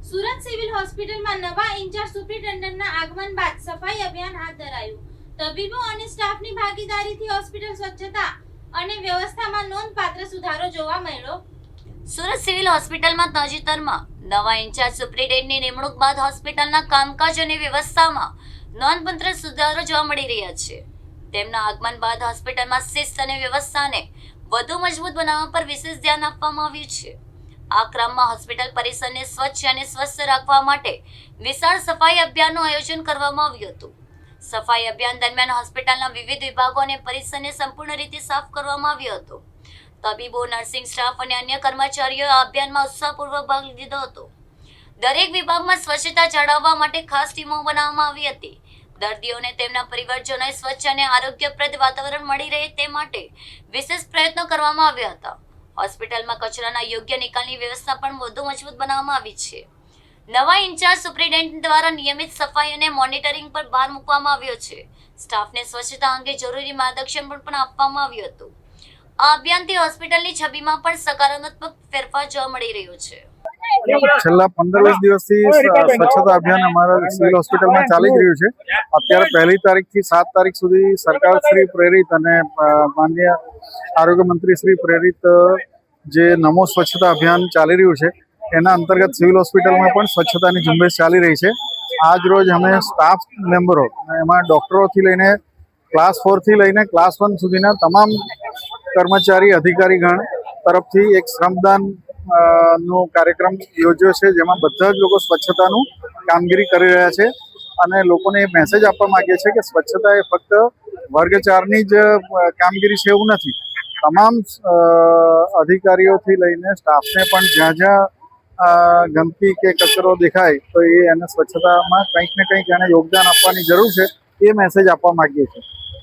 Surat civil હોસ્પિટલમાં નવા in charge સુપ્રિન્ટેન્ડન્ટના આગમન બાદ સફાઈ અભિયાન હાથ ધરાયું. તબીબો અને સ્ટાફની ભાગીદારીથી હોસ્પિટલ સ્વચ્છતા અને વ્યવસ્થામાં નોંધપાત્ર સુધારો જોવા મળ્યો. સુરત સિવિલ હોસ્પિટલમાં તાજેતરમાં નવા ઇન્ચાર્જ સુપ્રિન્ટેન્ડન્ટની નિમણૂક બાદ હોસ્પિટલના કામકાજ અને વ્યવસ્થામાં નોંધપાત્ર સુધારો જોવા મળી રહ્યા છે. તેમના આગમન બાદ હોસ્પિટલમાં શિસ્ત અને વ્યવસ્થાને વધુ મજબૂત બનાવવા પર વિશેષ ધ્યાન આપવામાં આવ્યું છે. આ ક્રમમાં હોસ્પિટલ પરિસરને સ્વચ્છ અને સ્વસ્થ રાખવા માટે વિશાળ સફાઈ અભિયાનનું આયોજન કરવામાં આવ્યું હતું. સફાઈ અભિયાન દરમિયાન હોસ્પિટલના વિવિધ વિભાગો અને પરિસરને સંપૂર્ણ રીતે સાફ કરવામાં આવ્યો હતો. તબીબો, નર્સિંગ સ્ટાફ અને અન્ય કર્મચારીઓએ આ અભિયાનમાં ઉત્સાહપૂર્વક ભાગ લીધો હતો. દરેક વિભાગમાં સ્વચ્છતા જાળવવા માટે ખાસ ટીમો બનાવવામાં આવી હતી. દર્દીઓને તેમના પરિવારજનોને સ્વચ્છ અને આરોગ્યપ્રદ વાતાવરણ મળી રહે તે માટે વિશેષ પ્રયત્નો કરવામાં આવ્યા હતા. હોસ્પિટલમાં કચરાના યોગ્ય નિકાલની વ્યવસ્થા પણ વધુ મજબૂત બનાવવામાં આવી છે. નવા ઇન્ચાર્જ સુપ્રિન્ટેન્ડન્ટ દ્વારા નિયમિત સફાઈ અને મોનિટરિંગ પર ભાર મૂકવામાં આવ્યો છે. સ્ટાફને સ્વચ્છતા અંગે જરૂરી માર્ગદર્શન પણ આપવામાં આવ્યું હતું. આ અભિયાનથી હોસ્પિટલની છબીમાં પણ સકારાત્મક ફેરફાર જોવા મળી રહ્યો છે. છેલ્લા 15-20 દિવસથી સ્વચ્છતા અભિયાન અમારા સિવિલ હોસ્પિટલમાં ચાલી જ રહ્યું છે. અત્યારે 1 તારીખથી 7 તારીખ સુધી સરકાર શ્રી પ્રેરિત અને માનનીય આરોગ્ય મંત્રી શ્રી પ્રેરિત જે નમો સ્વચ્છતા અભિયાન ચાલી રહ્યું છે એના અંતર્ગત સિવિલ હોસ્પિટલમાં પણ સ્વચ્છતાની ઝુંબેશ ચાલી રહી છે. આજ રોજ અમે સ્ટાફ મેમ્બરો, એમાં ડૉક્ટરોથી લઈને ક્લાસ 4 થી લઈને ક્લાસ 1 સુધીના તમામ કર્મચારી અધિકારીગણ તરફથી એક શ્રમદાન નો કાર્યક્રમ યોજ્યો છે, જેમાં બધા જ લોકો સ્વચ્છતાનું કામગીરી કરી રહ્યા છે અને લોકોને એ મેસેજ આપવા માંગીએ છીએ કે સ્વચ્છતા એ ફક્ત વર્ગ 4ની જ કામગીરી છે એવું નથી. તમામ અધિકારીઓથી લઈને સ્ટાફને પણ જ્યાં જ્યાં ગંદકી કે કચરો દેખાય તો એને સ્વચ્છતામાં કંઈક ને કંઈક એને યોગદાન આપવાની જરૂર છે, એ મેસેજ આપવા માંગીએ છીએ.